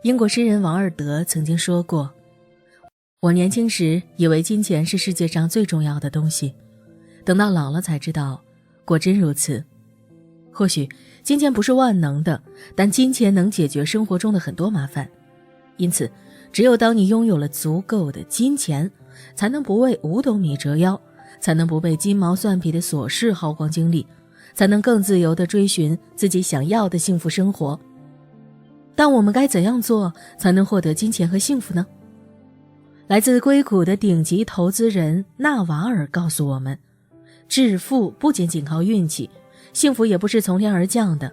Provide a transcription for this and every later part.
英国诗人王尔德曾经说过，我年轻时以为金钱是世界上最重要的东西，等到老了才知道，果真如此。或许金钱不是万能的，但金钱能解决生活中的很多麻烦。因此，只有当你拥有了足够的金钱，才能不为五斗米折腰，才能不被金毛蒜皮的琐事耗光精力，才能更自由地追寻自己想要的幸福生活。但我们该怎样做才能获得金钱和幸福呢？来自硅谷的顶级投资人纳瓦尔告诉我们，致富不仅仅靠运气，幸福也不是从天而降的。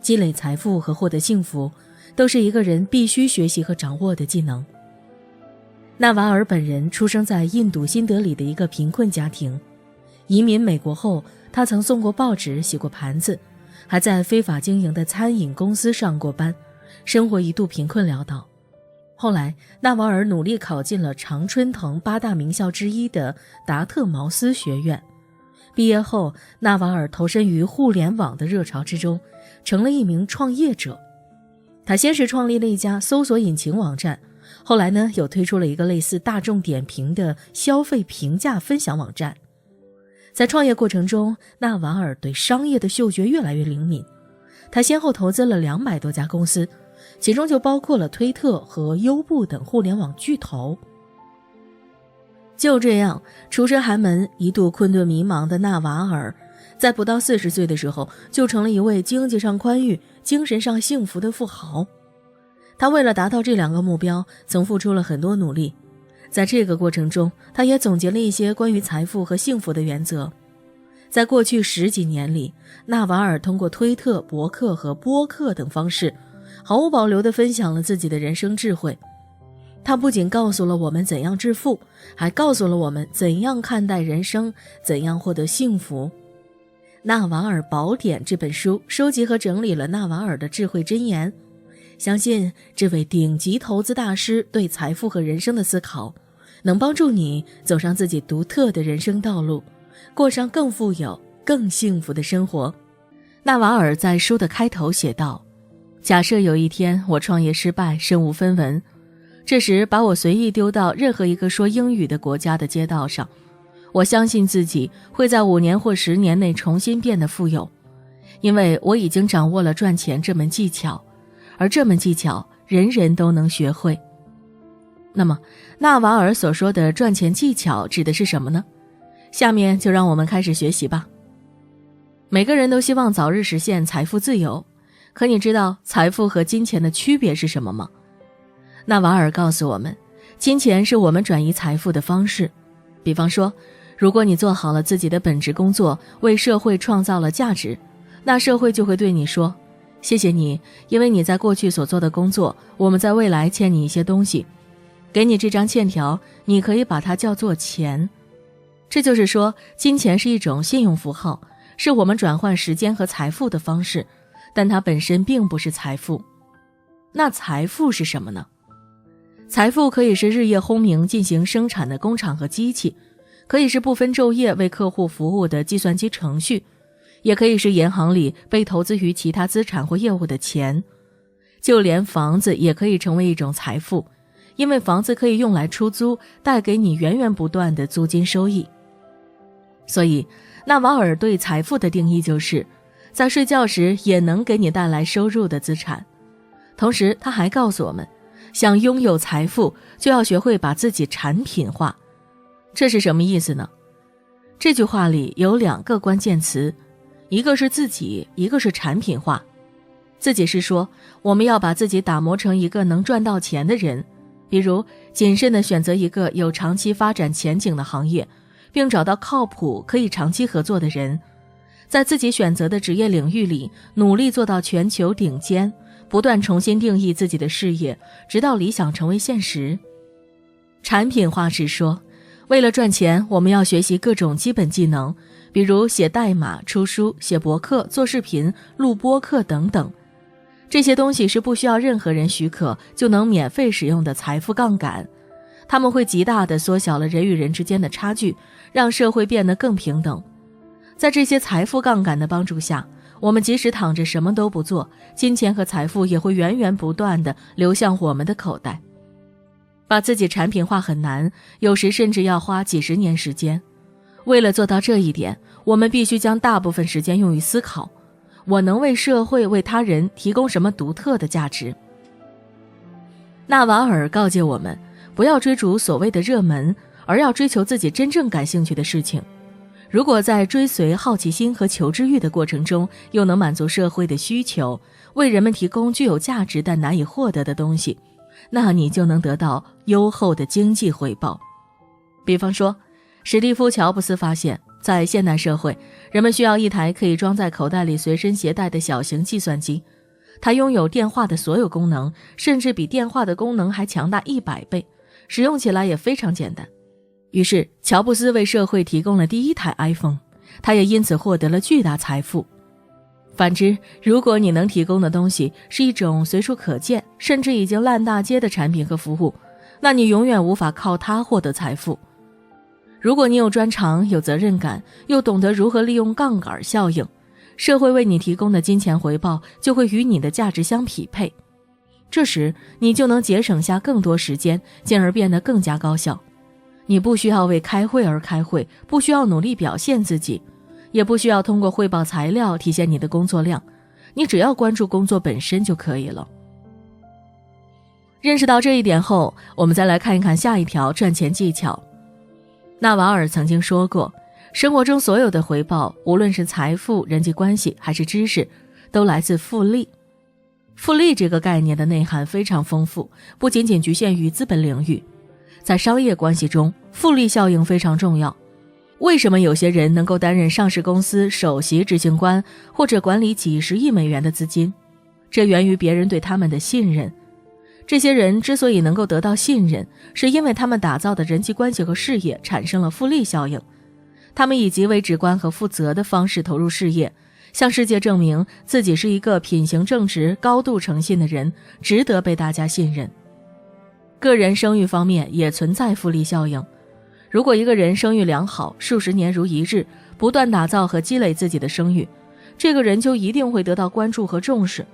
积累财富和获得幸福，都是一个人必须学习和掌握的技能。纳瓦尔本人出生在印度新德里的一个贫困家庭，移民美国后，他曾送过报纸、洗过盘子，还在非法经营的餐饮公司上过班，生活一度贫困潦倒。后来，纳瓦尔努力考进了常春藤8大名校之一的达特茅斯学院。毕业后，纳瓦尔投身于互联网的热潮之中，成了一名创业者。他先是创立了一家搜索引擎网站，后来呢，又推出了一个类似大众点评的消费评价分享网站。在创业过程中，纳瓦尔对商业的嗅觉越来越灵敏。他先后投资了200多家公司，其中就包括了推特和优步等互联网巨头。就这样，出身寒门、一度困顿迷茫的纳瓦尔，在不到40岁的时候，就成了一位经济上宽裕、精神上幸福的富豪。他为了达到这2个目标，曾付出了很多努力。在这个过程中，他也总结了一些关于财富和幸福的原则。在过去10几年里，纳瓦尔通过推特、博客和播客等方式，毫无保留地分享了自己的人生智慧。他不仅告诉了我们怎样致富，还告诉了我们怎样看待人生，怎样获得幸福。《纳瓦尔宝典》这本书收集和整理了纳瓦尔的智慧箴言，相信这位顶级投资大师对财富和人生的思考，能帮助你走上自己独特的人生道路，过上更富有、更幸福的生活。纳瓦尔在书的开头写道，假设有一天我创业失败，身无分文，这时把我随意丢到任何一个说英语的国家的街道上，我相信自己会在5年或10年内重新变得富有，因为我已经掌握了赚钱这门技巧，而这门技巧人人都能学会。那么，纳瓦尔所说的赚钱技巧指的是什么呢？下面就让我们开始学习吧。每个人都希望早日实现财富自由，可你知道财富和金钱的区别是什么吗？纳瓦尔告诉我们，金钱是我们转移财富的方式。比方说，如果你做好了自己的本职工作，为社会创造了价值，那社会就会对你说，谢谢你，因为你在过去所做的工作，我们在未来欠你一些东西，给你这张欠条，你可以把它叫做钱。这就是说，金钱是一种信用符号，是我们转换时间和财富的方式，但它本身并不是财富。那财富是什么呢？财富可以是日夜轰鸣进行生产的工厂和机器，可以是不分昼夜为客户服务的计算机程序，也可以是银行里被投资于其他资产或业务的钱。就连房子也可以成为一种财富，因为房子可以用来出租，带给你源源不断的租金收益。所以，纳瓦尔对财富的定义就是，在睡觉时也能给你带来收入的资产。同时，他还告诉我们，想拥有财富，就要学会把自己产品化。这是什么意思呢？这句话里有2个关键词，一个是自己，一个是产品化。自己是说，我们要把自己打磨成一个能赚到钱的人，比如谨慎地选择一个有长期发展前景的行业，并找到靠谱可以长期合作的人，在自己选择的职业领域里努力做到全球顶尖，不断重新定义自己的事业，直到理想成为现实。产品化是说，为了赚钱，我们要学习各种基本技能，比如写代码、出书、写博客、做视频、录播客等等。这些东西是不需要任何人许可就能免费使用的财富杠杆，它们会极大地缩小了人与人之间的差距，让社会变得更平等。在这些财富杠杆的帮助下，我们即使躺着什么都不做，金钱和财富也会源源不断地流向我们的口袋。把自己产品化很难，有时甚至要花几十年时间。为了做到这一点，我们必须将大部分时间用于思考，我能为社会为他人提供什么独特的价值。纳瓦尔告诫我们，不要追逐所谓的热门，而要追求自己真正感兴趣的事情。如果在追随好奇心和求知欲的过程中，又能满足社会的需求，为人们提供具有价值但难以获得的东西，那你就能得到优厚的经济回报。比方说，史蒂夫·乔布斯发现，在现代社会，人们需要一台可以装在口袋里随身携带的小型计算机。它拥有电话的所有功能，甚至比电话的功能还强大100倍，使用起来也非常简单。于是，乔布斯为社会提供了第一台 iPhone， 他也因此获得了巨大财富。反之，如果你能提供的东西是一种随处可见，甚至已经烂大街的产品和服务，那你永远无法靠它获得财富。如果你有专长、有责任感，又懂得如何利用杠杆效应，社会为你提供的金钱回报就会与你的价值相匹配。这时，你就能节省下更多时间，进而变得更加高效。你不需要为开会而开会，不需要努力表现自己，也不需要通过汇报材料体现你的工作量，你只要关注工作本身就可以了。认识到这一点后，我们再来看一看下一条赚钱技巧。纳瓦尔曾经说过，生活中所有的回报，无论是财富、人际关系还是知识，都来自复利。复利这个概念的内涵非常丰富，不仅仅局限于资本领域。在商业关系中，复利效应非常重要。为什么有些人能够担任上市公司首席执行官，或者管理几十亿美元的资金？这源于别人对他们的信任。这些人之所以能够得到信任，是因为他们打造的人际关系和事业产生了复利效应。他们以极为直观和负责的方式投入事业，向世界证明自己是一个品行正直、高度诚信的人，值得被大家信任。个人声誉方面也存在复利效应。如果一个人声誉良好，数十年如一日，不断打造和积累自己的声誉，这个人就一定会得到关注和重视。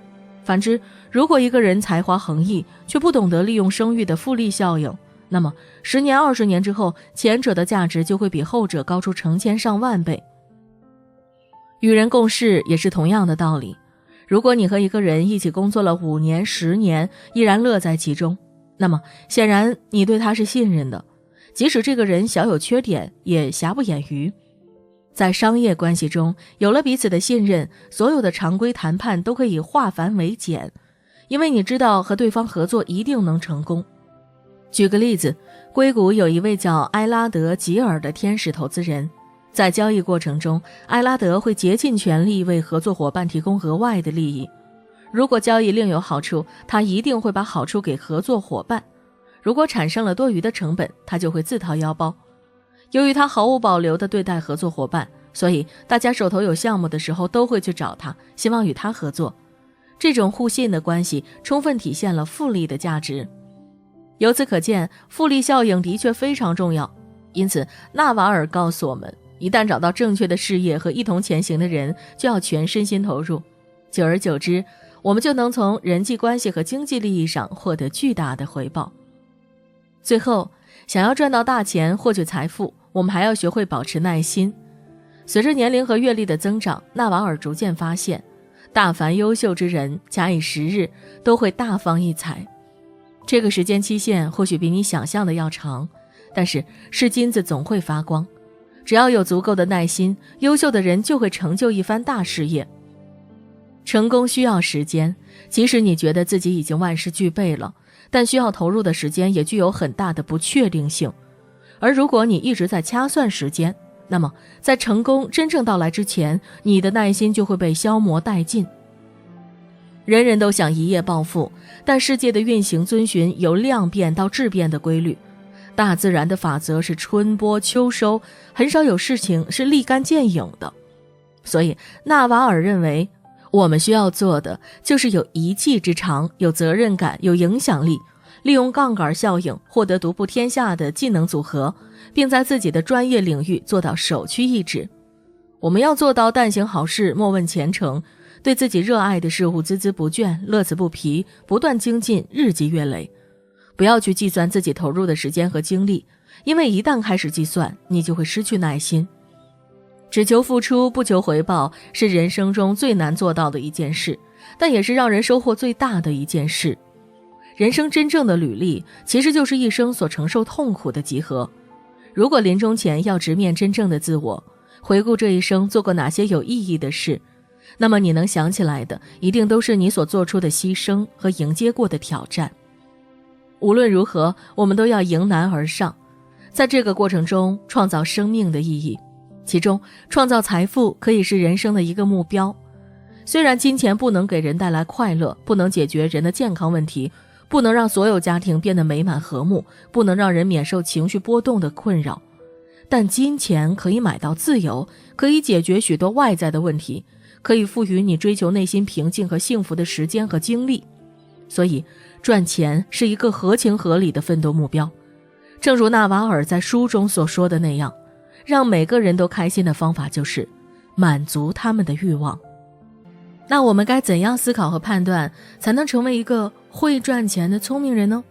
反之，如果一个人才华横溢，却不懂得利用声誉的复利效应，那么10年、20年之后，前者的价值就会比后者高出成千上万倍。与人共事也是同样的道理。如果你和一个人一起工作了5年、10年，依然乐在其中，那么显然你对他是信任的，即使这个人小有缺点，也瑕不掩瑜。在商业关系中，有了彼此的信任，所有的常规谈判都可以化繁为简，因为你知道和对方合作一定能成功。举个例子，硅谷有一位叫埃拉德·吉尔的天使投资人，在交易过程中，埃拉德会竭尽全力为合作伙伴提供额外的利益。如果交易另有好处，他一定会把好处给合作伙伴；如果产生了多余的成本，他就会自掏腰包。由于他毫无保留地对待合作伙伴，所以大家手头有项目的时候都会去找他，希望与他合作。这种互信的关系充分体现了复利的价值。由此可见，复利效应的确非常重要。因此，纳瓦尔告诉我们，一旦找到正确的事业和一同前行的人，就要全身心投入。久而久之，我们就能从人际关系和经济利益上获得巨大的回报。最后，想要赚到大钱、获取财富，我们还要学会保持耐心。随着年龄和阅历的增长，纳瓦尔逐渐发现，大凡优秀之人，假以时日，都会大放异彩。这个时间期限或许比你想象的要长，但是是金子总会发光。只要有足够的耐心，优秀的人就会成就一番大事业。成功需要时间，即使你觉得自己已经万事俱备了，但需要投入的时间也具有很大的不确定性。而如果你一直在掐算时间，那么在成功真正到来之前，你的耐心就会被消磨殆尽。人人都想一夜暴富，但世界的运行遵循由量变到质变的规律。大自然的法则是春播秋收，很少有事情是立竿见影的。所以纳瓦尔认为，我们需要做的就是有一技之长，有责任感，有影响力，利用杠杆效应获得独步天下的技能组合，并在自己的专业领域做到首屈一指。我们要做到但行好事，莫问前程，对自己热爱的事物孜孜不倦，乐此不疲，不断精进，日积月累。不要去计算自己投入的时间和精力，因为一旦开始计算，你就会失去耐心。只求付出不求回报是人生中最难做到的一件事，但也是让人收获最大的一件事。人生真正的履历其实就是一生所承受痛苦的集合。如果临终前要直面真正的自我，回顾这一生做过哪些有意义的事，那么你能想起来的一定都是你所做出的牺牲和迎接过的挑战。无论如何，我们都要迎难而上，在这个过程中创造生命的意义，其中创造财富可以是人生的一个目标。虽然金钱不能给人带来快乐，不能解决人的健康问题，不能让所有家庭变得美满和睦，不能让人免受情绪波动的困扰，但金钱可以买到自由，可以解决许多外在的问题，可以赋予你追求内心平静和幸福的时间和精力。所以赚钱是一个合情合理的奋斗目标。正如纳瓦尔在书中所说的那样，让每个人都开心的方法就是满足他们的欲望。那我们该怎样思考和判断，才能成为一个会赚钱的聪明人呢？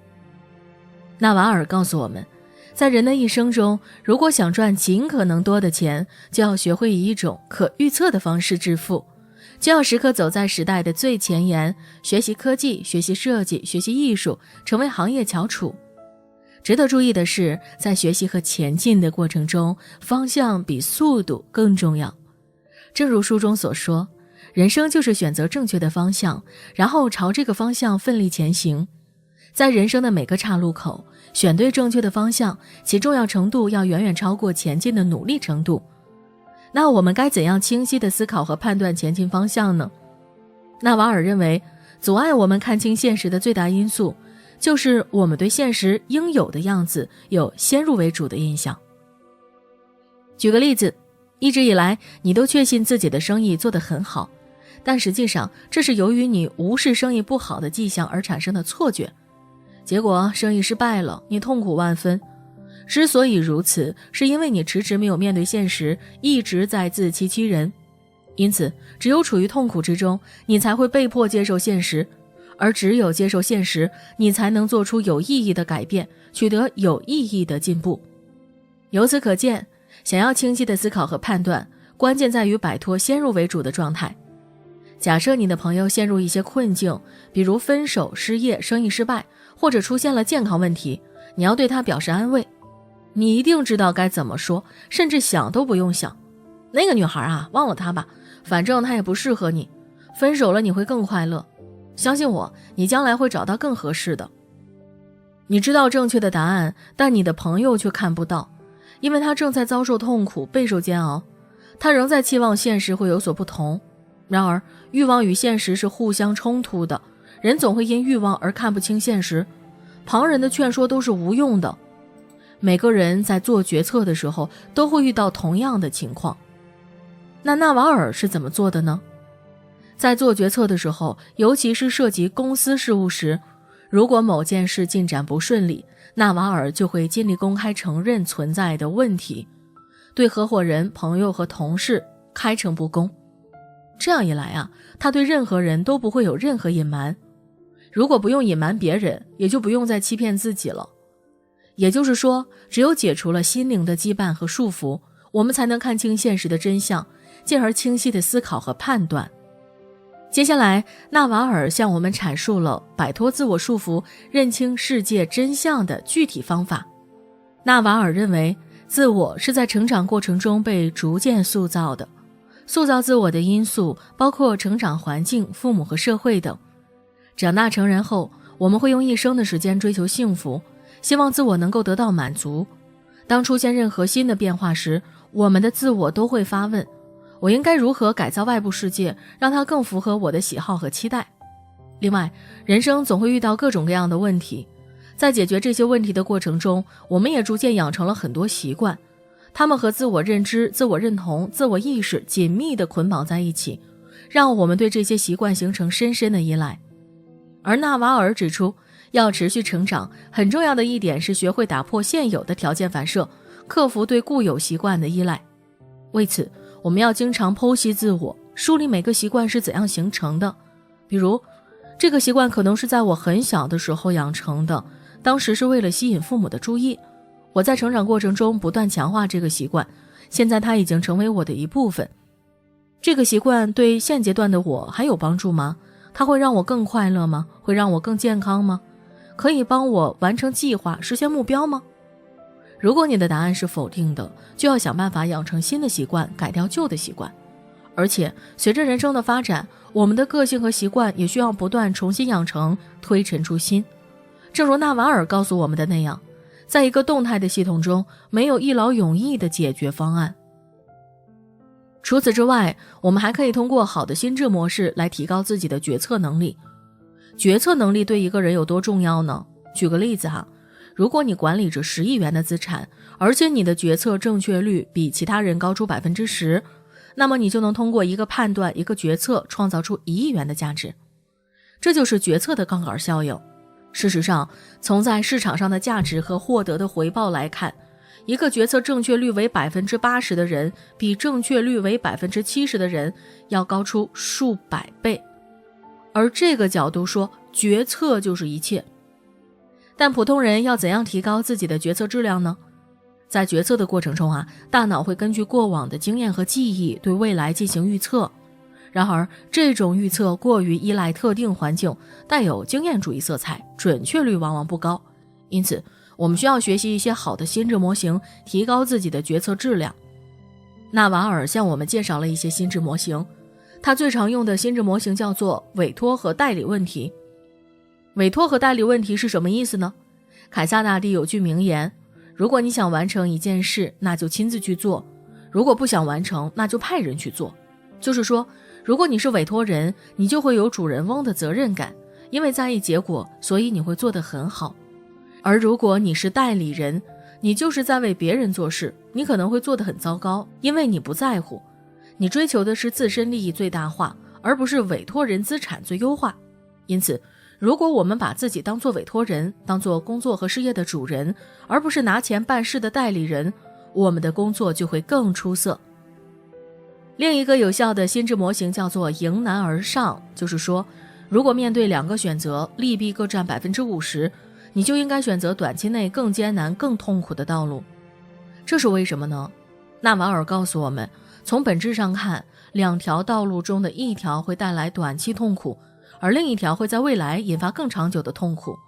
纳瓦尔告诉我们，在人的一生中，如果想赚尽可能多的钱，就要学会以一种可预测的方式致富，就要时刻走在时代的最前沿，学习科技，学习设计，学习艺术，成为行业翘楚。值得注意的是，在学习和前进的过程中，方向比速度更重要。正如书中所说，人生就是选择正确的方向，然后朝这个方向奋力前行。在人生的每个岔路口，选对正确的方向，其重要程度要远远超过前进的努力程度。那我们该怎样清晰地思考和判断前进方向呢？纳瓦尔认为，阻碍我们看清现实的最大因素，就是我们对现实应有的样子有先入为主的印象。举个例子，一直以来你都确信自己的生意做得很好，但实际上这是由于你无视生意不好的迹象而产生的错觉，结果生意失败了，你痛苦万分。之所以如此，是因为你迟迟没有面对现实，一直在自欺欺人。因此，只有处于痛苦之中，你才会被迫接受现实，而只有接受现实，你才能做出有意义的改变，取得有意义的进步。由此可见，想要清晰的思考和判断，关键在于摆脱先入为主的状态。假设你的朋友陷入一些困境，比如分手、失业、生意失败，或者出现了健康问题，你要对他表示安慰。你一定知道该怎么说，甚至想都不用想。那个女孩啊，忘了她吧，反正她也不适合你。分手了你会更快乐，相信我，你将来会找到更合适的。你知道正确的答案，但你的朋友却看不到，因为他正在遭受痛苦，备受煎熬。他仍在期望现实会有所不同。然而，欲望与现实是互相冲突的，人总会因欲望而看不清现实，旁人的劝说都是无用的。每个人在做决策的时候都会遇到同样的情况。那纳瓦尔是怎么做的呢？在做决策的时候，尤其是涉及公司事务时，如果某件事进展不顺利，纳瓦尔就会尽力公开承认存在的问题，对合伙人、朋友和同事开诚布公。这样一来啊，他对任何人都不会有任何隐瞒。如果不用隐瞒别人，也就不用再欺骗自己了。也就是说，只有解除了心灵的羁绊和束缚，我们才能看清现实的真相，进而清晰地思考和判断。接下来，纳瓦尔向我们阐述了摆脱自我束缚、认清世界真相的具体方法。纳瓦尔认为，自我是在成长过程中被逐渐塑造的，塑造自我的因素包括成长环境、父母和社会等。长大成人后，我们会用一生的时间追求幸福，希望自我能够得到满足。当出现任何新的变化时，我们的自我都会发问：我应该如何改造外部世界，让它更符合我的喜好和期待？另外，人生总会遇到各种各样的问题，在解决这些问题的过程中，我们也逐渐养成了很多习惯，它们和自我认知、自我认同、自我意识紧密地捆绑在一起，让我们对这些习惯形成深深的依赖。而纳瓦尔指出，要持续成长，很重要的一点是学会打破现有的条件反射，克服对固有习惯的依赖。为此，我们要经常剖析自我，梳理每个习惯是怎样形成的。比如，这个习惯可能是在我很小的时候养成的，当时是为了吸引父母的注意。我在成长过程中不断强化这个习惯，现在它已经成为我的一部分。这个习惯对现阶段的我还有帮助吗？它会让我更快乐吗？会让我更健康吗？可以帮我完成计划，实现目标吗？如果你的答案是否定的，就要想办法养成新的习惯，改掉旧的习惯。而且随着人生的发展，我们的个性和习惯也需要不断重新养成，推陈出新。正如纳瓦尔告诉我们的那样，在一个动态的系统中，没有一劳永逸的解决方案。除此之外，我们还可以通过好的心智模式来提高自己的决策能力。决策能力对一个人有多重要呢？举个例子哈，如果你管理着10亿元的资产，而且你的决策正确率比其他人高出 10%， 那么你就能通过一个判断、一个决策创造出1亿元的价值。这就是决策的杠杆效应。事实上，从在市场上的价值和获得的回报来看，一个决策正确率为 80% 的人，比正确率为 70% 的人要高出数百倍。而这个角度说，决策就是一切。但普通人要怎样提高自己的决策质量呢？在决策的过程中大脑会根据过往的经验和记忆对未来进行预测。然而，这种预测过于依赖特定环境，带有经验主义色彩，准确率往往不高。因此，我们需要学习一些好的心智模型，提高自己的决策质量。纳瓦尔向我们介绍了一些心智模型，他最常用的心智模型叫做委托和代理问题。委托和代理问题是什么意思呢？凯撒大帝有句名言，如果你想完成一件事，那就亲自去做；如果不想完成，那就派人去做。就是说，如果你是委托人，你就会有主人翁的责任感，因为在意结果，所以你会做得很好。而如果你是代理人，你就是在为别人做事，你可能会做得很糟糕，因为你不在乎，你追求的是自身利益最大化，而不是委托人资产最优化。因此，如果我们把自己当作委托人，当作工作和事业的主人，而不是拿钱办事的代理人，我们的工作就会更出色。另一个有效的心智模型叫做迎难而上，就是说，如果面对2个选择，利弊各占 50%， 你就应该选择短期内更艰难、更痛苦的道路。这是为什么呢？纳瓦尔告诉我们，从本质上看，2条道路中的一条会带来短期痛苦，而另一条会在未来引发更长久的痛苦。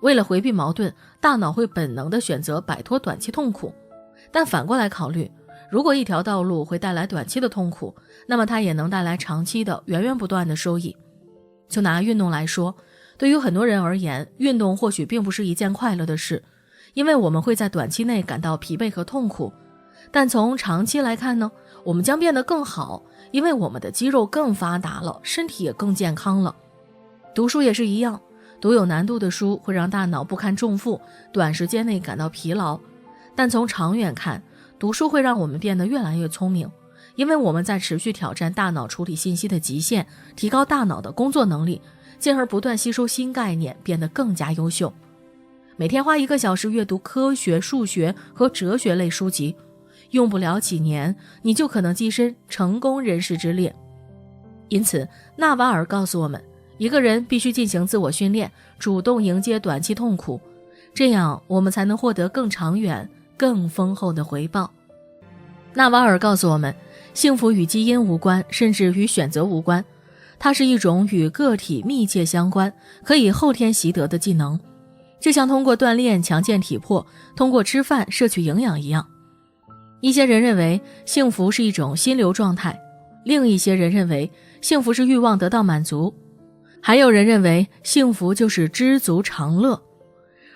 为了回避矛盾，大脑会本能地选择摆脱短期痛苦。但反过来考虑，如果一条道路会带来短期的痛苦，那么它也能带来长期的源源不断的收益。就拿运动来说，对于很多人而言，运动或许并不是一件快乐的事，因为我们会在短期内感到疲惫和痛苦。但从长期来看呢，我们将变得更好，因为我们的肌肉更发达了，身体也更健康了。读书也是一样，读有难度的书会让大脑不堪重负，短时间内感到疲劳。但从长远看，读书会让我们变得越来越聪明，因为我们在持续挑战大脑处理信息的极限，提高大脑的工作能力，进而不断吸收新概念，变得更加优秀。每天花1个小时阅读科学、数学和哲学类书籍，用不了几年，你就可能跻身成功人士之列。因此，纳瓦尔告诉我们，一个人必须进行自我训练，主动迎接短期痛苦，这样我们才能获得更长远、更丰厚的回报。纳瓦尔告诉我们，幸福与基因无关，甚至与选择无关，它是一种与个体密切相关，可以后天习得的技能，就像通过锻炼强健体魄，通过吃饭摄取营养一样。一些人认为幸福是一种心流状态，另一些人认为幸福是欲望得到满足，还有人认为幸福就是知足常乐。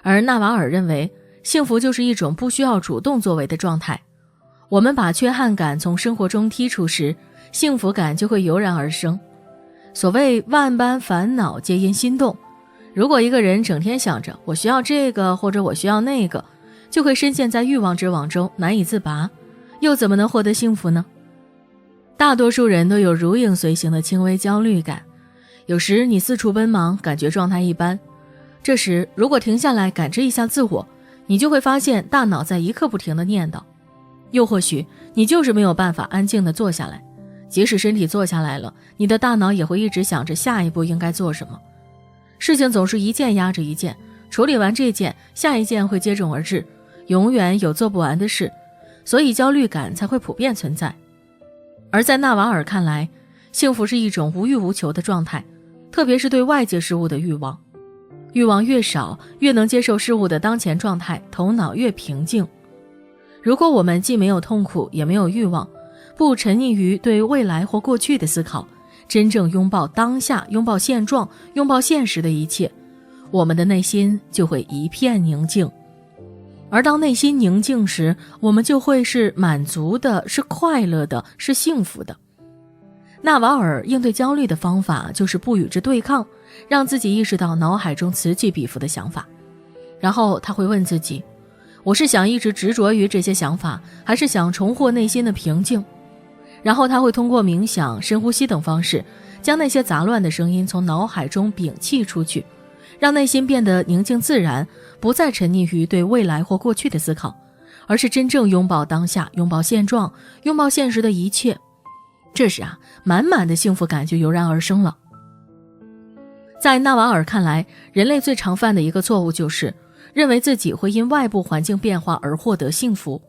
而纳瓦尔认为，幸福就是一种不需要主动作为的状态。我们把缺憾感从生活中剔除时，幸福感就会油然而生。所谓万般烦恼皆因心动，如果一个人整天想着我需要这个或者我需要那个，就会深陷在欲望之网中难以自拔，又怎么能获得幸福呢？大多数人都有如影随形的轻微焦虑感，有时你四处奔忙，感觉状态一般，这时如果停下来感知一下自我，你就会发现大脑在一刻不停地念叨。又或许你就是没有办法安静地坐下来，即使身体坐下来了，你的大脑也会一直想着下一步应该做什么。事情总是一件压着一件，处理完这件，下一件会接踵而至，永远有做不完的事，所以焦虑感才会普遍存在。而在纳瓦尔看来，幸福是一种无欲无求的状态，特别是对外界事物的欲望。欲望越少，越能接受事物的当前状态，头脑越平静。如果我们既没有痛苦，也没有欲望，不沉溺于对未来或过去的思考，真正拥抱当下，拥抱现状，拥抱现实的一切，我们的内心就会一片宁静。而当内心宁静时，我们就会是满足的，是快乐的，是幸福的。纳瓦尔应对焦虑的方法就是不与之对抗，让自己意识到脑海中此起彼伏的想法，然后他会问自己，我是想一直执着于这些想法，还是想重获内心的平静？然后他会通过冥想、深呼吸等方式，将那些杂乱的声音从脑海中摒弃出去，让内心变得宁静自然，不再沉溺于对未来或过去的思考，而是真正拥抱当下，拥抱现状，拥抱现实的一切。这时满满的幸福感就油然而生了。在纳瓦尔看来，人类最常犯的一个错误就是认为自己会因外部环境变化而获得幸福。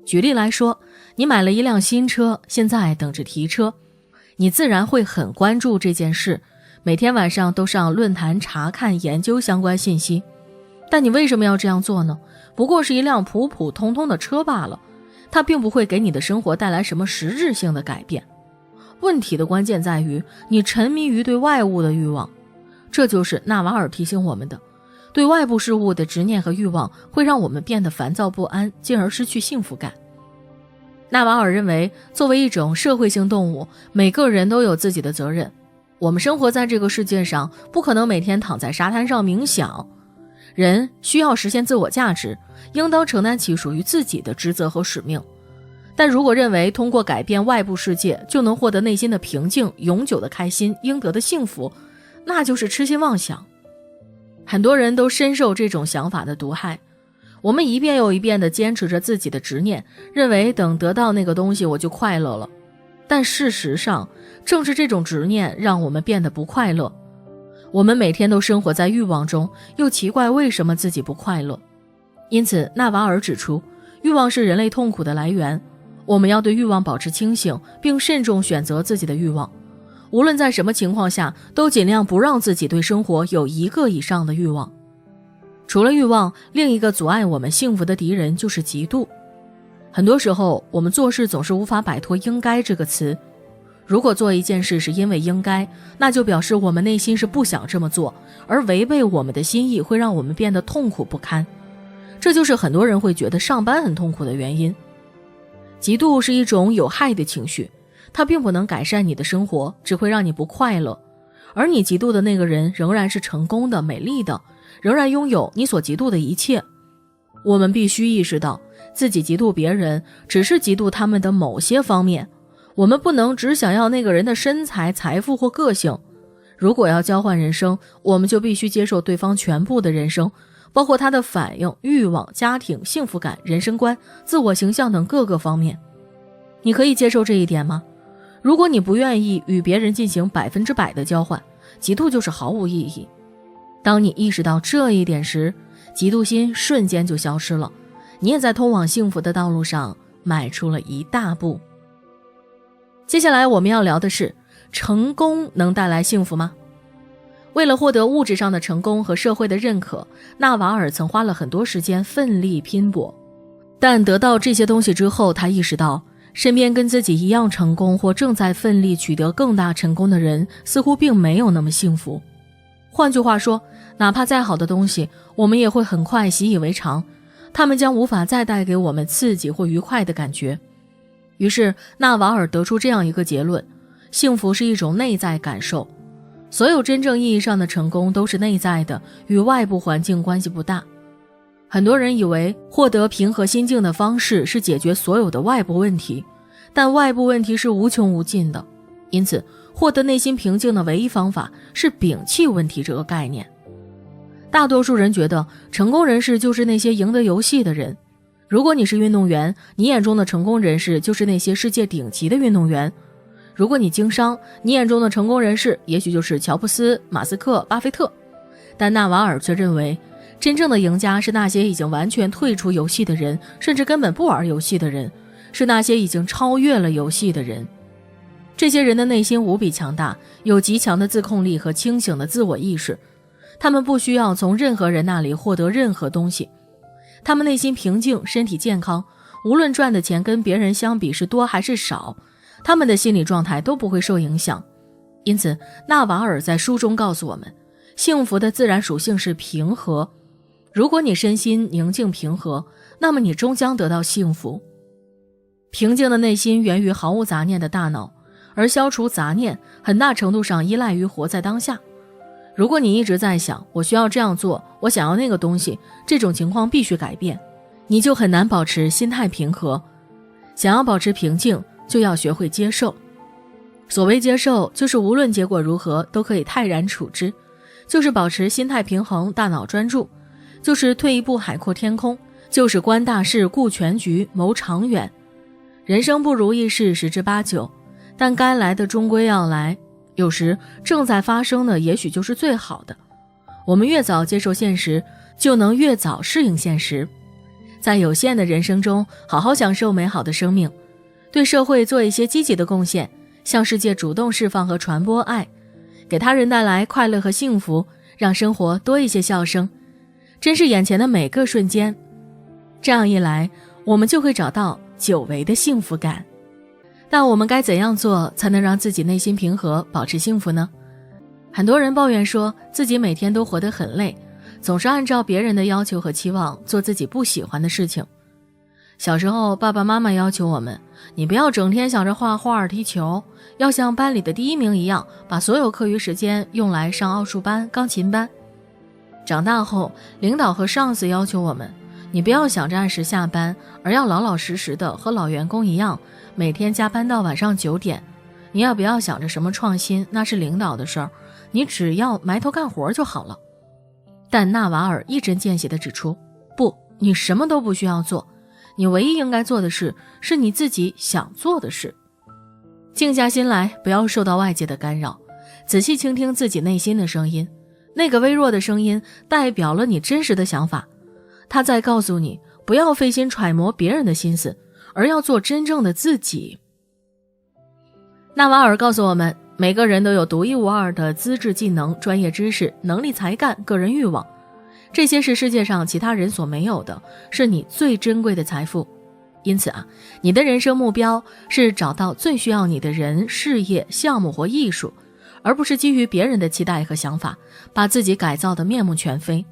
举例来说，你买了一辆新车，现在等着提车，你自然会很关注这件事，每天晚上都上论坛查看研究相关信息。但你为什么要这样做呢？不过是一辆普普通通的车罢了，它并不会给你的生活带来什么实质性的改变。问题的关键在于你沉迷于对外物的欲望，这就是纳瓦尔提醒我们的，对外部事物的执念和欲望会让我们变得烦躁不安，进而失去幸福感。纳瓦尔认为，作为一种社会性动物，每个人都有自己的责任。我们生活在这个世界上，不可能每天躺在沙滩上冥想。人需要实现自我价值，应当承担起属于自己的职责和使命。但如果认为通过改变外部世界就能获得内心的平静、永久的开心、应得的幸福，那就是痴心妄想。很多人都深受这种想法的毒害，我们一遍又一遍地坚持着自己的执念，认为等得到那个东西我就快乐了。但事实上，正是这种执念让我们变得不快乐。我们每天都生活在欲望中，又奇怪为什么自己不快乐。因此，纳瓦尔指出，欲望是人类痛苦的来源。我们要对欲望保持清醒，并慎重选择自己的欲望。无论在什么情况下，都尽量不让自己对生活有一个以上的欲望。除了欲望，另一个阻碍我们幸福的敌人就是嫉妒。很多时候，我们做事总是无法摆脱应该这个词。如果做一件事是因为应该，那就表示我们内心是不想这么做，而违背我们的心意会让我们变得痛苦不堪。这就是很多人会觉得上班很痛苦的原因。嫉妒是一种有害的情绪，它并不能改善你的生活，只会让你不快乐。而你嫉妒的那个人仍然是成功的、美丽的，仍然拥有你所嫉妒的一切。我们必须意识到，自己嫉妒别人只是嫉妒他们的某些方面，我们不能只想要那个人的身材、财富或个性。如果要交换人生，我们就必须接受对方全部的人生，包括他的反应、欲望、家庭、幸福感、人生观、自我形象等各个方面。你可以接受这一点吗？如果你不愿意与别人进行100%的交换，嫉妒就是毫无意义。当你意识到这一点时，嫉妒心瞬间就消失了，你也在通往幸福的道路上迈出了一大步。接下来我们要聊的是，成功能带来幸福吗？为了获得物质上的成功和社会的认可，纳瓦尔曾花了很多时间奋力拼搏。但得到这些东西之后，他意识到身边跟自己一样成功或正在奋力取得更大成功的人似乎并没有那么幸福。换句话说，哪怕再好的东西，我们也会很快习以为常，它们将无法再带给我们刺激或愉快的感觉。于是纳瓦尔得出这样一个结论，幸福是一种内在感受，所有真正意义上的成功都是内在的，与外部环境关系不大。很多人以为获得平和心境的方式是解决所有的外部问题，但外部问题是无穷无尽的，因此获得内心平静的唯一方法是摒弃问题这个概念。大多数人觉得成功人士就是那些赢得游戏的人。如果你是运动员，你眼中的成功人士就是那些世界顶级的运动员。如果你经商，你眼中的成功人士也许就是乔布斯、马斯克、巴菲特，但纳瓦尔却认为，真正的赢家是那些已经完全退出游戏的人，甚至根本不玩游戏的人，是那些已经超越了游戏的人。这些人的内心无比强大，有极强的自控力和清醒的自我意识，他们不需要从任何人那里获得任何东西，他们内心平静，身体健康，无论赚的钱跟别人相比是多还是少，他们的心理状态都不会受影响。因此，纳瓦尔在书中告诉我们，幸福的自然属性是平和。如果你身心宁静平和，那么你终将得到幸福。平静的内心源于毫无杂念的大脑，而消除杂念很大程度上依赖于活在当下。如果你一直在想我需要这样做，我想要那个东西，这种情况必须改变，你就很难保持心态平和。想要保持平静，就要学会接受。所谓接受，就是无论结果如何都可以泰然处之，就是保持心态平衡，大脑专注，就是退一步海阔天空，就是观大事，顾全局，谋长远。人生不如意事十之八九，但该来的终归要来，有时正在发生的也许就是最好的。我们越早接受现实，就能越早适应现实。在有限的人生中，好好享受美好的生命，对社会做一些积极的贡献，向世界主动释放和传播爱，给他人带来快乐和幸福，让生活多一些笑声，珍视眼前的每个瞬间。这样一来，我们就会找到久违的幸福感。但我们该怎样做才能让自己内心平和，保持幸福呢？很多人抱怨说自己每天都活得很累，总是按照别人的要求和期望做自己不喜欢的事情。小时候，爸爸妈妈要求我们，你不要整天想着画画踢球，要像班里的第一名一样，把所有课余时间用来上奥数班、钢琴班。长大后，领导和上司要求我们，你不要想着按时下班，而要老老实实的和老员工一样，每天加班到晚上9点。你要不要想着什么创新，那是领导的事儿，你只要埋头干活就好了。但纳瓦尔一针见血地指出，不，你什么都不需要做，你唯一应该做的事是你自己想做的事。静下心来，不要受到外界的干扰，仔细倾听自己内心的声音，那个微弱的声音代表了你真实的想法，他在告诉你，不要费心揣摩别人的心思，而要做真正的自己。纳瓦尔告诉我们，每个人都有独一无二的资质、技能、专业知识、能力、才干、个人欲望，这些是世界上其他人所没有的，是你最珍贵的财富。因此你的人生目标是找到最需要你的人、事业、项目或艺术，而不是基于别人的期待和想法，把自己改造得面目全非。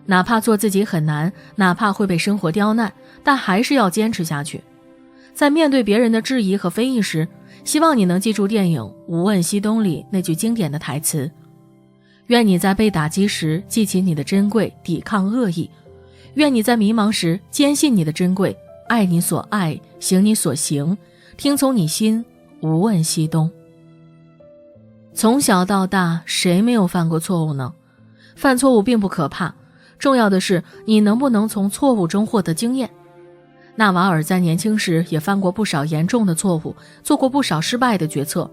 哪怕做自己很难，哪怕会被生活刁难，但还是要坚持下去。在面对别人的质疑和非议时，希望你能记住电影《无问西东》里那句经典的台词，愿你在被打击时记起你的珍贵，抵抗恶意；愿你在迷茫时坚信你的珍贵，爱你所爱，行你所行，听从你心，无问西东。从小到大，谁没有犯过错误呢？犯错误并不可怕，重要的是你能不能从错误中获得经验。纳瓦尔在年轻时也犯过不少严重的错误，做过不少失败的决策，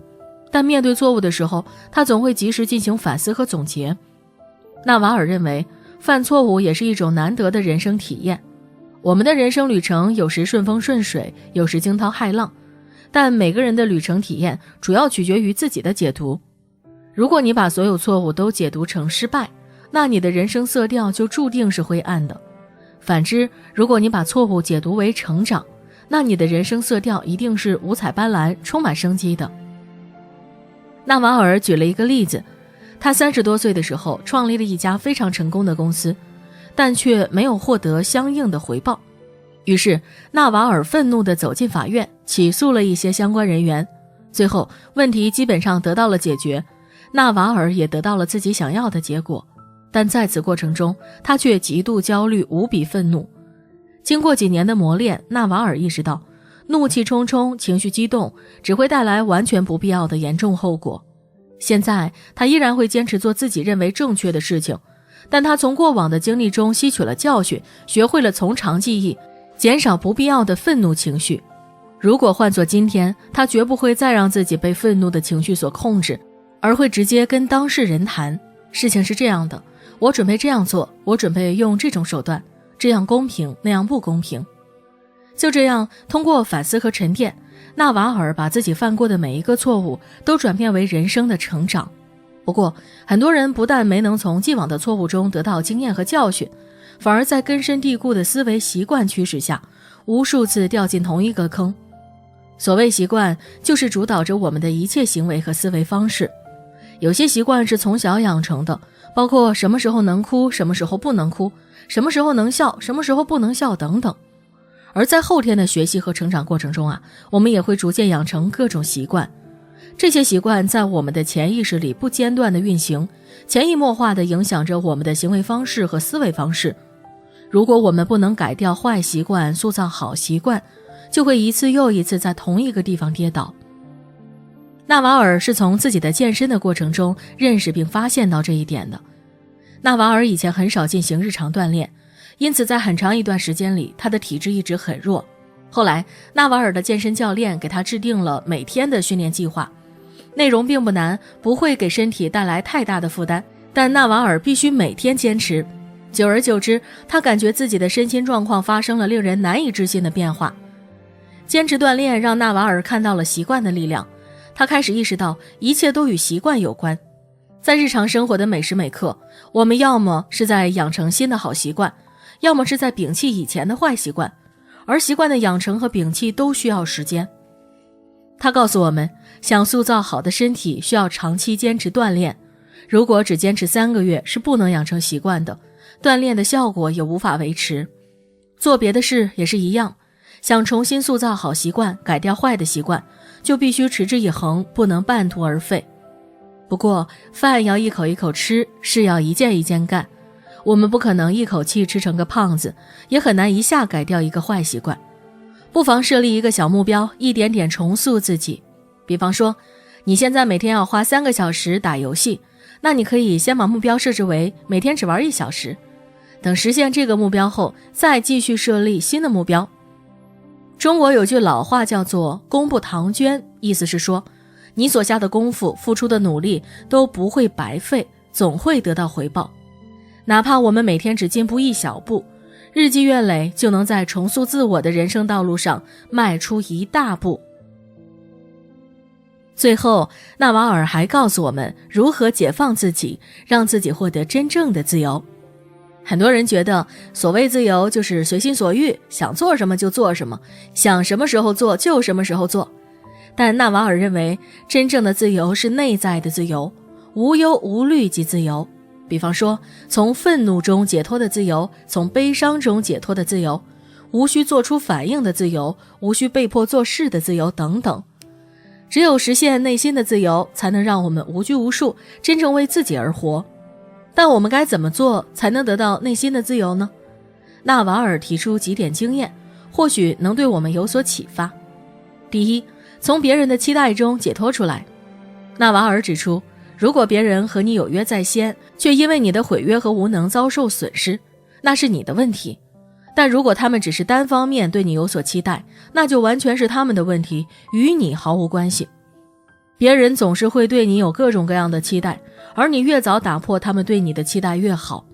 但面对错误的时候，他总会及时进行反思和总结。纳瓦尔认为，犯错误也是一种难得的人生体验。我们的人生旅程有时顺风顺水，有时惊涛骇浪，但每个人的旅程体验主要取决于自己的解读。如果你把所有错误都解读成失败，那你的人生色调就注定是灰暗的。反之，如果你把错误解读为成长，那你的人生色调一定是五彩斑斓，充满生机的。纳瓦尔举了一个例子，他30多岁的时候创立了一家非常成功的公司，但却没有获得相应的回报。于是纳瓦尔愤怒地走进法院，起诉了一些相关人员，最后问题基本上得到了解决，纳瓦尔也得到了自己想要的结果。但在此过程中，他却极度焦虑，无比愤怒。经过几年的磨练，纳瓦尔意识到，怒气冲冲、情绪激动只会带来完全不必要的严重后果。现在他依然会坚持做自己认为正确的事情，但他从过往的经历中吸取了教训，学会了从长计议，减少不必要的愤怒情绪。如果换作今天，他绝不会再让自己被愤怒的情绪所控制，而会直接跟当事人谈，事情是这样的，我准备这样做，我准备用这种手段，这样公平，那样不公平。就这样，通过反思和沉淀，纳瓦尔把自己犯过的每一个错误都转变为人生的成长。不过，很多人不但没能从既往的错误中得到经验和教训，反而在根深蒂固的思维习惯驱使下，无数次掉进同一个坑。所谓习惯，就是主导着我们的一切行为和思维方式。有些习惯是从小养成的，包括什么时候能哭，什么时候不能哭，什么时候能笑，什么时候不能笑等等。而在后天的学习和成长过程中我们也会逐渐养成各种习惯。这些习惯在我们的潜意识里不间断地运行，潜移默化地影响着我们的行为方式和思维方式。如果我们不能改掉坏习惯，塑造好习惯，就会一次又一次在同一个地方跌倒。纳瓦尔是从自己的健身的过程中认识并发现到这一点的。纳瓦尔以前很少进行日常锻炼，因此在很长一段时间里，他的体质一直很弱。后来，纳瓦尔的健身教练给他制定了每天的训练计划，内容并不难，不会给身体带来太大的负担，但纳瓦尔必须每天坚持。久而久之，他感觉自己的身心状况发生了令人难以置信的变化。坚持锻炼让纳瓦尔看到了习惯的力量，他开始意识到一切都与习惯有关。在日常生活的每时每刻，我们要么是在养成新的好习惯，要么是在摒弃以前的坏习惯，而习惯的养成和摒弃都需要时间。他告诉我们，想塑造好的身体需要长期坚持锻炼，如果只坚持3个月是不能养成习惯的，锻炼的效果也无法维持。做别的事也是一样，想重新塑造好习惯，改掉坏的习惯，就必须持之以恒，不能半途而废。不过，饭要一口一口吃，事要一件一件干。我们不可能一口气吃成个胖子，也很难一下改掉一个坏习惯。不妨设立一个小目标，一点点重塑自己。比方说，你现在每天要花3个小时打游戏，那你可以先把目标设置为每天只玩1小时。等实现这个目标后，再继续设立新的目标。中国有句老话叫做功不唐捐，意思是说，你所下的功夫，付出的努力都不会白费，总会得到回报。哪怕我们每天只进步1小步，日积月累，就能在重塑自我的人生道路上迈出一大步。最后，纳瓦尔还告诉我们如何解放自己，让自己获得真正的自由。很多人觉得所谓自由就是随心所欲，想做什么就做什么，想什么时候做就什么时候做。但纳瓦尔认为，真正的自由是内在的自由，无忧无虑即自由。比方说，从愤怒中解脱的自由，从悲伤中解脱的自由，无需做出反应的自由，无需被迫做事的自由等等。只有实现内心的自由，才能让我们无拘无束，真正为自己而活。但我们该怎么做才能得到内心的自由呢？纳瓦尔提出几点经验，或许能对我们有所启发。第一，从别人的期待中解脱出来。纳瓦尔指出，如果别人和你有约在先，却因为你的毁约和无能遭受损失，那是你的问题。但如果他们只是单方面对你有所期待，那就完全是他们的问题，与你毫无关系。别人总是会对你有各种各样的期待，而你越早打破他们对你的期待越好。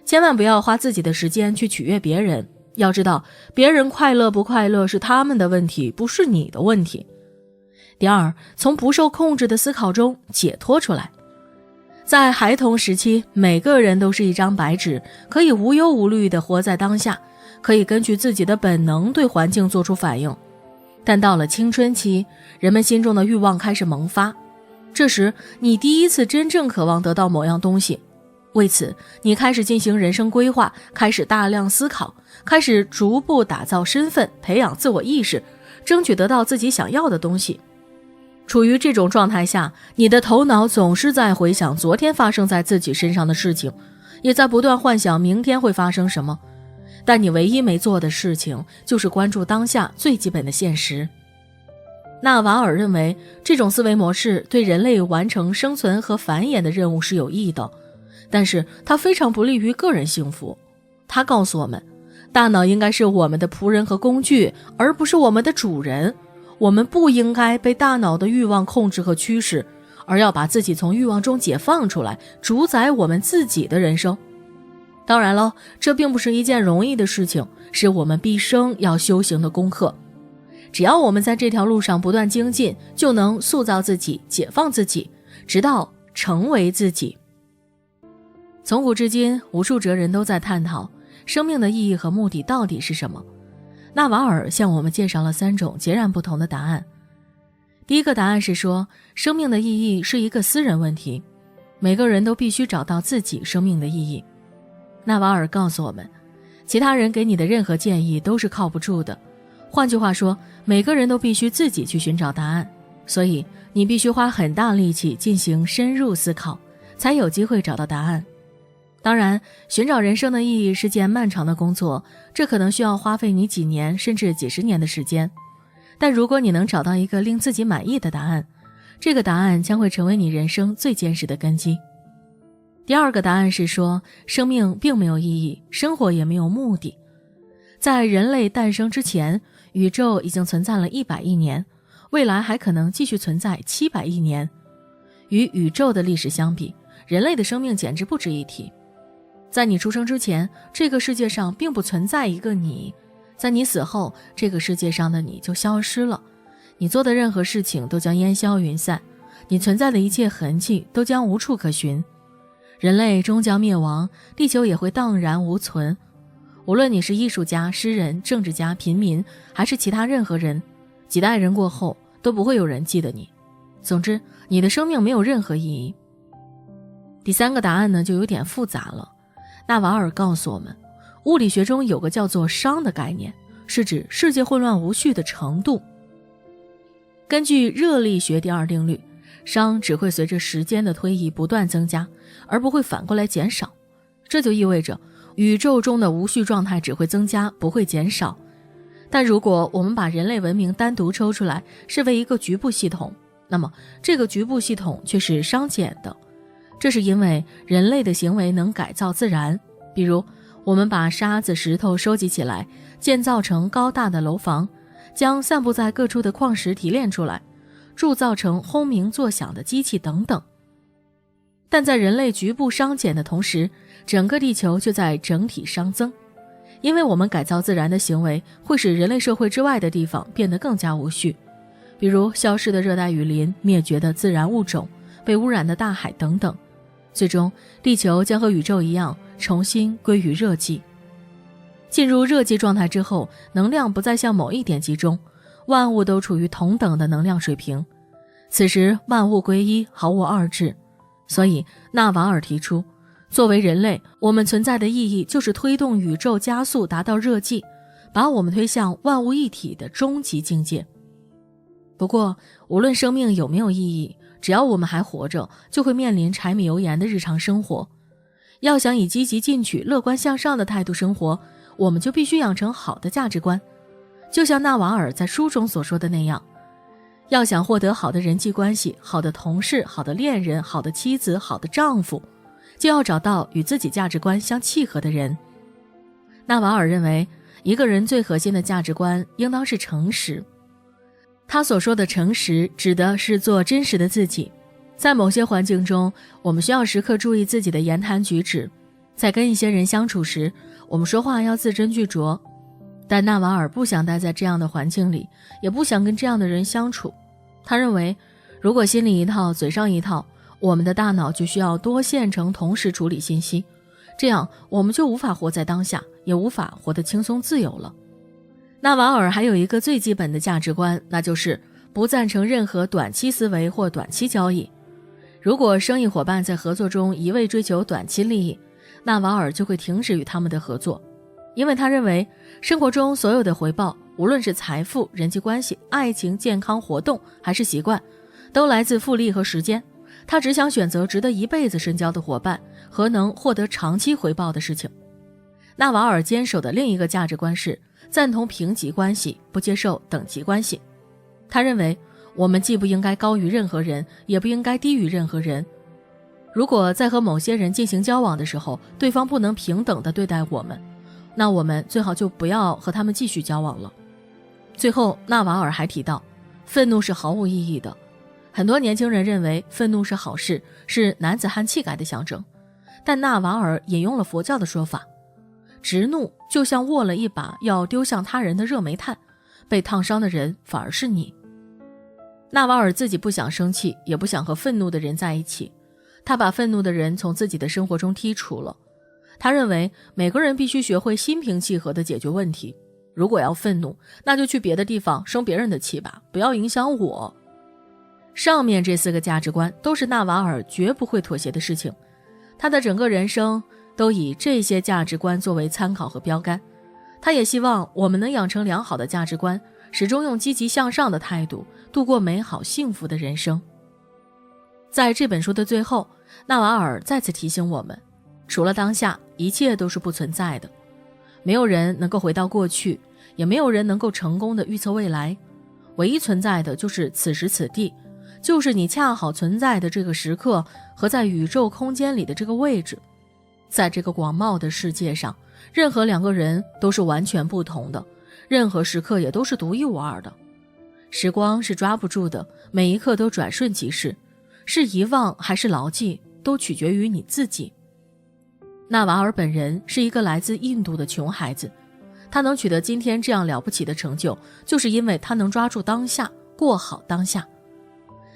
千万不要花自己的时间去取悦别人，要知道别人快乐不快乐是他们的问题，不是你的问题。第二，从不受控制的思考中解脱出来。在孩童时期，每个人都是一张白纸，可以无忧无虑地活在当下，可以根据自己的本能对环境做出反应。但到了青春期，人们心中的欲望开始萌发，这时你第一次真正渴望得到某样东西，为此你开始进行人生规划，开始大量思考，开始逐步打造身份，培养自我意识，争取得到自己想要的东西。处于这种状态下，你的头脑总是在回想昨天发生在自己身上的事情，也在不断幻想明天会发生什么。但你唯一没做的事情，就是关注当下最基本的现实。纳瓦尔认为，这种思维模式对人类完成生存和繁衍的任务是有益的，但是它非常不利于个人幸福。他告诉我们，大脑应该是我们的仆人和工具，而不是我们的主人。我们不应该被大脑的欲望控制和驱使，而要把自己从欲望中解放出来，主宰我们自己的人生。当然了，这并不是一件容易的事情，是我们毕生要修行的功课。只要我们在这条路上不断精进，就能塑造自己，解放自己，直到成为自己。从古至今，无数哲人都在探讨生命的意义和目的到底是什么。纳瓦尔向我们介绍了3种截然不同的答案。第一个答案是说，生命的意义是一个私人问题，每个人都必须找到自己生命的意义。纳瓦尔告诉我们，其他人给你的任何建议都是靠不住的。换句话说，每个人都必须自己去寻找答案，所以你必须花很大力气进行深入思考，才有机会找到答案。当然，寻找人生的意义是件漫长的工作，这可能需要花费你几年甚至几十年的时间。但如果你能找到一个令自己满意的答案，这个答案将会成为你人生最坚实的根基。第二个答案是说，生命并没有意义，生活也没有目的。在人类诞生之前，宇宙已经存在了100亿年，未来还可能继续存在700亿年。与宇宙的历史相比，人类的生命简直不值一提。在你出生之前，这个世界上并不存在一个你，在你死后，这个世界上的你就消失了，你做的任何事情都将烟消云散，你存在的一切痕迹都将无处可寻。人类终将灭亡，地球也会荡然无存。无论你是艺术家、诗人、政治家、平民，还是其他任何人，几代人过后都不会有人记得你。总之，你的生命没有任何意义。第三个答案呢，就有点复杂了。纳瓦尔告诉我们，物理学中有个叫做熵的概念，是指世界混乱无序的程度。根据热力学第2定律，熵只会随着时间的推移不断增加，而不会反过来减少。这就意味着宇宙中的无序状态只会增加，不会减少。但如果我们把人类文明单独抽出来，视为一个局部系统，那么这个局部系统却是熵减的。这是因为人类的行为能改造自然，比如我们把沙子、石头收集起来，建造成高大的楼房，将散布在各处的矿石提炼出来，铸造成轰鸣作响的机器等等。但在人类局部熵减的同时，整个地球却在整体熵增，因为我们改造自然的行为会使人类社会之外的地方变得更加无序，比如消失的热带雨林、灭绝的自然物种、被污染的大海等等。最终，地球将和宇宙一样重新归于热寂。进入热寂状态之后，能量不再向某一点集中，万物都处于同等的能量水平。此时万物归一，毫无二致。所以纳瓦尔提出，作为人类，我们存在的意义就是推动宇宙加速达到热寂，把我们推向万物一体的终极境界。不过，无论生命有没有意义，只要我们还活着，就会面临柴米油盐的日常生活。要想以积极进取、乐观向上的态度生活，我们就必须养成好的价值观。就像纳瓦尔在书中所说的那样，要想获得好的人际关系、好的同事、好的恋人、好的妻子、好的丈夫，就要找到与自己价值观相契合的人。纳瓦尔认为，一个人最核心的价值观应当是诚实。他所说的诚实指的是做真实的自己。在某些环境中，我们需要时刻注意自己的言谈举止，在跟一些人相处时，我们说话要字斟句酌。但纳瓦尔不想待在这样的环境里，也不想跟这样的人相处。他认为，如果心里一套嘴上一套，我们的大脑就需要多线程同时处理信息，这样我们就无法活在当下，也无法活得轻松自由了。纳瓦尔还有一个最基本的价值观，那就是不赞成任何短期思维或短期交易。如果生意伙伴在合作中一味追求短期利益，纳瓦尔就会停止与他们的合作，因为他认为生活中所有的回报，无论是财富、人际关系、爱情、健康、活动还是习惯，都来自复利和时间。他只想选择值得一辈子深交的伙伴和能获得长期回报的事情。纳瓦尔坚守的另一个价值观是赞同平级关系，不接受等级关系。他认为，我们既不应该高于任何人，也不应该低于任何人。如果在和某些人进行交往的时候，对方不能平等地对待我们，那我们最好就不要和他们继续交往了。最后，纳瓦尔还提到，愤怒是毫无意义的。很多年轻人认为愤怒是好事，是男子汉气概的象征，但纳瓦尔引用了佛教的说法，执怒就像握了一把要丢向他人的热煤炭，被烫伤的人反而是你。纳瓦尔自己不想生气，也不想和愤怒的人在一起，他把愤怒的人从自己的生活中剔除了。他认为每个人必须学会心平气和地解决问题，如果要愤怒，那就去别的地方生别人的气吧，不要影响我。上面这4个价值观都是纳瓦尔绝不会妥协的事情，他的整个人生都以这些价值观作为参考和标杆。他也希望我们能养成良好的价值观，始终用积极向上的态度度过美好幸福的人生。在这本书的最后，纳瓦尔再次提醒我们，除了当下，一切都是不存在的。没有人能够回到过去，也没有人能够成功地预测未来，唯一存在的就是此时此地，就是你恰好存在的这个时刻和在宇宙空间里的这个位置。在这个广袤的世界上，任何2个人都是完全不同的，任何时刻也都是独一无二的。时光是抓不住的，每一刻都转瞬即逝，是遗忘还是牢记，都取决于你自己。纳瓦尔本人是一个来自印度的穷孩子，他能取得今天这样了不起的成就，就是因为他能抓住当下，过好当下。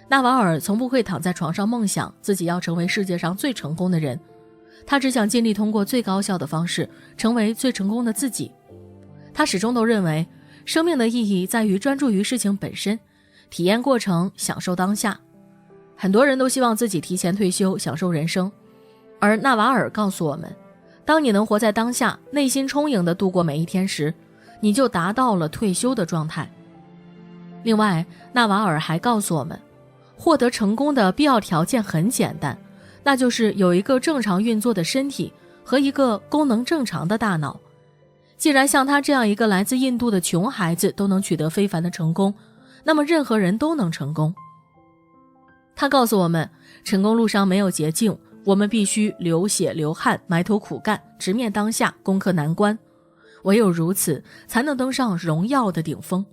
纳瓦尔从不会躺在床上梦想自己要成为世界上最成功的人，他只想尽力通过最高效的方式成为最成功的自己。他始终都认为，生命的意义在于专注于事情本身，体验过程，享受当下。很多人都希望自己提前退休，享受人生，而纳瓦尔告诉我们，当你能活在当下，内心充盈地度过每一天时，你就达到了退休的状态。另外，纳瓦尔还告诉我们，获得成功的必要条件很简单，那就是有一个正常运作的身体和一个功能正常的大脑。既然像他这样一个来自印度的穷孩子都能取得非凡的成功，那么任何人都能成功。他告诉我们，成功路上没有捷径，我们必须流血流汗，埋头苦干，直面当下，攻克难关，唯有如此才能登上荣耀的顶峰。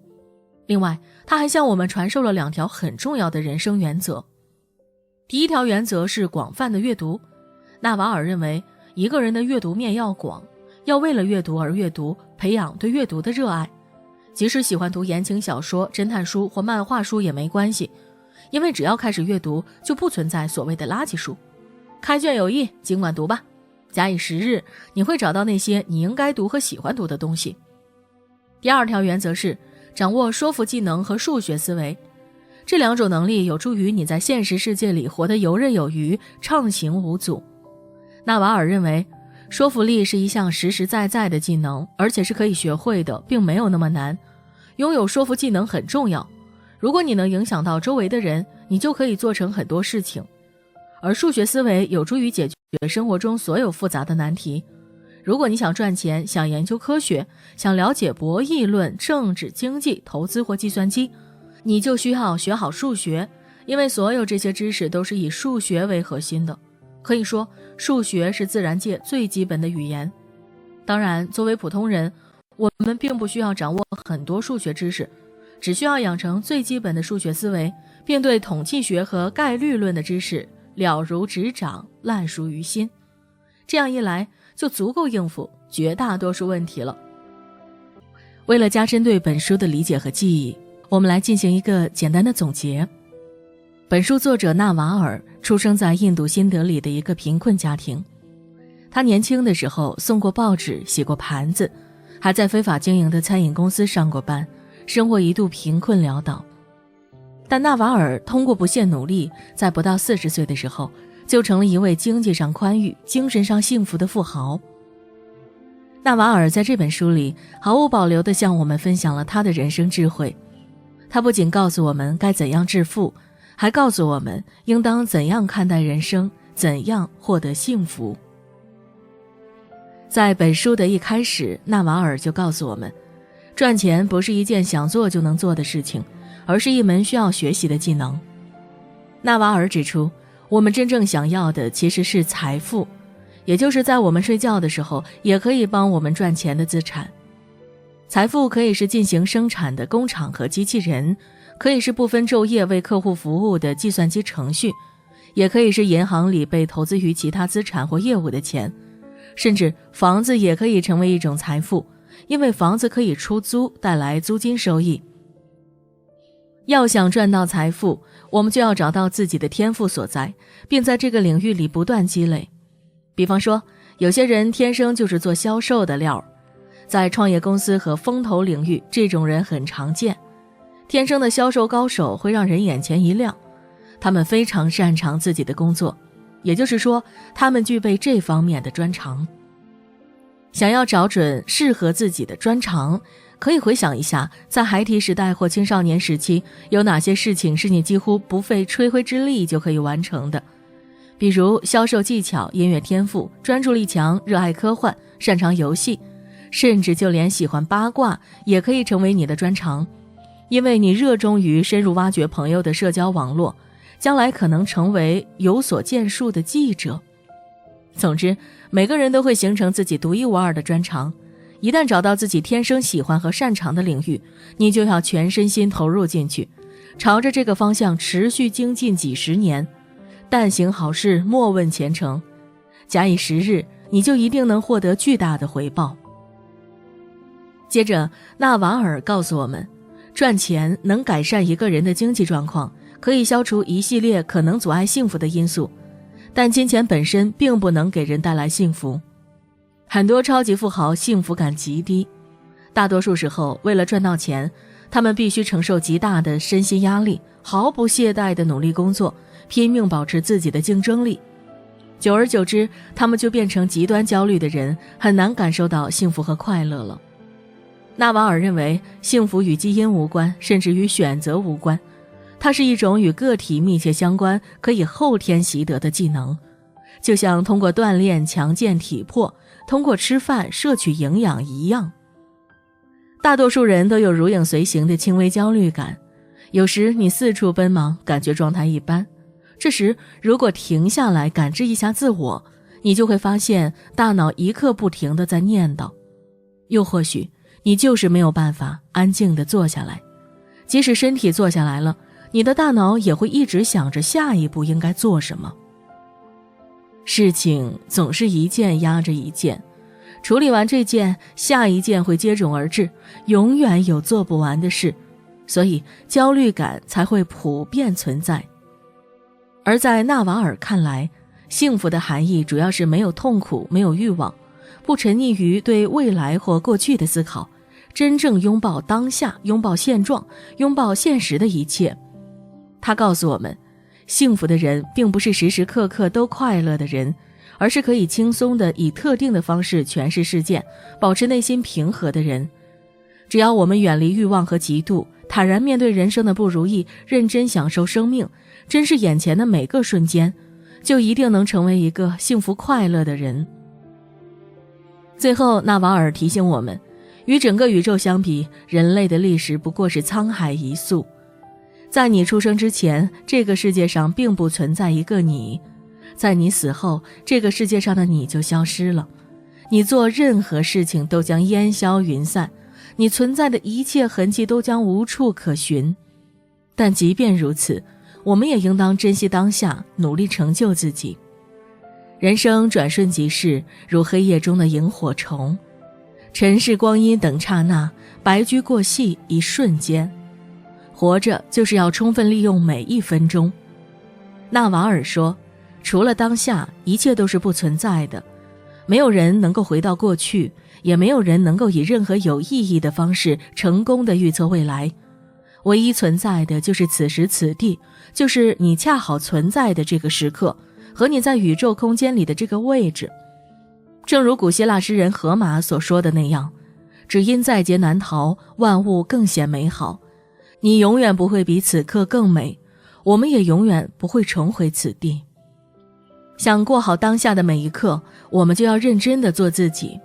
另外，他还向我们传授了2条很重要的人生原则。第一条原则是广泛的阅读。纳瓦尔认为，一个人的阅读面要广，要为了阅读而阅读，培养对阅读的热爱。即使喜欢读言情小说、侦探书或漫画书也没关系，因为只要开始阅读，就不存在所谓的垃圾书。开卷有益，尽管读吧，假以时日，你会找到那些你应该读和喜欢读的东西。第2条原则是掌握说服技能和数学思维，这2种能力有助于你在现实世界里活得游刃有余，畅行无阻。纳瓦尔认为，说服力是一项实实在在的技能，而且是可以学会的，并没有那么难。拥有说服技能很重要，如果你能影响到周围的人，你就可以做成很多事情。而数学思维有助于解决生活中所有复杂的难题。如果你想赚钱，想研究科学，想了解博弈论、政治、经济、投资或计算机，你就需要学好数学，因为所有这些知识都是以数学为核心的。可以说，数学是自然界最基本的语言。当然，作为普通人，我们并不需要掌握很多数学知识，只需要养成最基本的数学思维，并对统计学和概率论的知识了如指掌，烂熟于心。这样一来，就足够应付绝大多数问题了。为了加深对本书的理解和记忆，我们来进行一个简单的总结。本书作者纳瓦尔出生在印度新德里的一个贫困家庭，他年轻的时候送过报纸，洗过盘子，还在非法经营的餐饮公司上过班，生活一度贫困潦倒。但纳瓦尔通过不懈努力，在不到40岁的时候，就成了一位经济上宽裕、精神上幸福的富豪。纳瓦尔在这本书里毫无保留地向我们分享了他的人生智慧。他不仅告诉我们该怎样致富，还告诉我们应当怎样看待人生，怎样获得幸福。在本书的一开始，纳瓦尔就告诉我们，赚钱不是一件想做就能做的事情，而是一门需要学习的技能。纳瓦尔指出，我们真正想要的其实是财富，也就是在我们睡觉的时候也可以帮我们赚钱的资产。财富可以是进行生产的工厂和机器人，可以是不分昼夜为客户服务的计算机程序，也可以是银行里被投资于其他资产或业务的钱，甚至房子也可以成为一种财富，因为房子可以出租，带来租金收益。要想赚到财富，我们就要找到自己的天赋所在，并在这个领域里不断积累。比方说，有些人天生就是做销售的料，在创业公司和风投领域，这种人很常见。天生的销售高手会让人眼前一亮，他们非常擅长自己的工作，也就是说，他们具备这方面的专长。想要找准适合自己的专长，可以回想一下，在孩提时代或青少年时期，有哪些事情是你几乎不费吹灰之力就可以完成的。比如销售技巧、音乐天赋、专注力强、热爱科幻、擅长游戏，甚至就连喜欢八卦也可以成为你的专长，因为你热衷于深入挖掘朋友的社交网络，将来可能成为有所建树的记者。总之，每个人都会形成自己独一无二的专长，一旦找到自己天生喜欢和擅长的领域，你就要全身心投入进去，朝着这个方向持续精进几十年。但行好事，莫问前程，假以时日，你就一定能获得巨大的回报。接着，纳瓦尔告诉我们，赚钱能改善一个人的经济状况，可以消除一系列可能阻碍幸福的因素，但金钱本身并不能给人带来幸福。很多超级富豪幸福感极低，大多数时候为了赚到钱，他们必须承受极大的身心压力，毫不懈怠地努力工作，拼命保持自己的竞争力。久而久之，他们就变成极端焦虑的人，很难感受到幸福和快乐了。纳瓦尔认为，幸福与基因无关，甚至与选择无关，它是一种与个体密切相关，可以后天习得的技能，就像通过锻炼强健体魄，通过吃饭摄取营养一样。大多数人都有如影随形的轻微焦虑感，有时你四处奔忙，感觉状态一般，这时如果停下来感知一下自我，你就会发现大脑一刻不停地在念叨。又或许你就是没有办法安静地坐下来，即使身体坐下来了，你的大脑也会一直想着下一步应该做什么。事情总是一件压着一件，处理完这件，下一件会接踵而至，永远有做不完的事，所以焦虑感才会普遍存在。而在纳瓦尔看来，幸福的含义主要是没有痛苦，没有欲望，不沉溺于对未来或过去的思考，真正拥抱当下，拥抱现状，拥抱现实的一切。他告诉我们，幸福的人并不是时时刻刻都快乐的人，而是可以轻松地以特定的方式诠释事件，保持内心平和的人。只要我们远离欲望和嫉妒，坦然面对人生的不如意，认真享受生命，珍视眼前的每个瞬间，就一定能成为一个幸福快乐的人。最后，纳瓦尔提醒我们，与整个宇宙相比，人类的历史不过是沧海一粟。在你出生之前，这个世界上并不存在一个你，在你死后，这个世界上的你就消失了。你做任何事情都将烟消云散，你存在的一切痕迹都将无处可寻。但即便如此，我们也应当珍惜当下，努力成就自己。人生转瞬即逝，如黑夜中的萤火虫，尘世光阴等刹那，白驹过隙一瞬间。活着就是要充分利用每一分钟。纳瓦尔说，除了当下，一切都是不存在的，没有人能够回到过去，也没有人能够以任何有意义的方式成功地预测未来。唯一存在的就是此时此地，就是你恰好存在的这个时刻，和你在宇宙空间里的这个位置。正如古希腊诗人荷马所说的那样，只因在劫难逃，万物更显美好。你永远不会比此刻更美，我们也永远不会重回此地。想过好当下的每一刻，我们就要认真地做自己。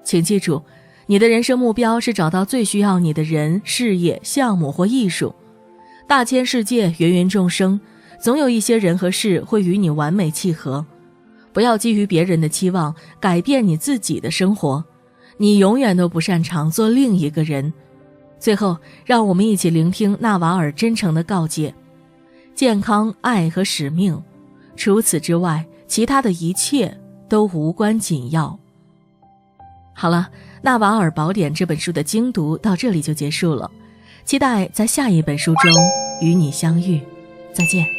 请记住，你的人生目标是找到最需要你的人、事业、项目或艺术。大千世界，芸芸众生，总有一些人和事会与你完美契合。不要基于别人的期望改变你自己的生活，你永远都不擅长做另一个人。最后，让我们一起聆听纳瓦尔真诚的告诫：健康、爱和使命，除此之外，其他的一切都无关紧要。好了，纳瓦尔宝典这本书的精读到这里就结束了，期待在下一本书中与你相遇，再见。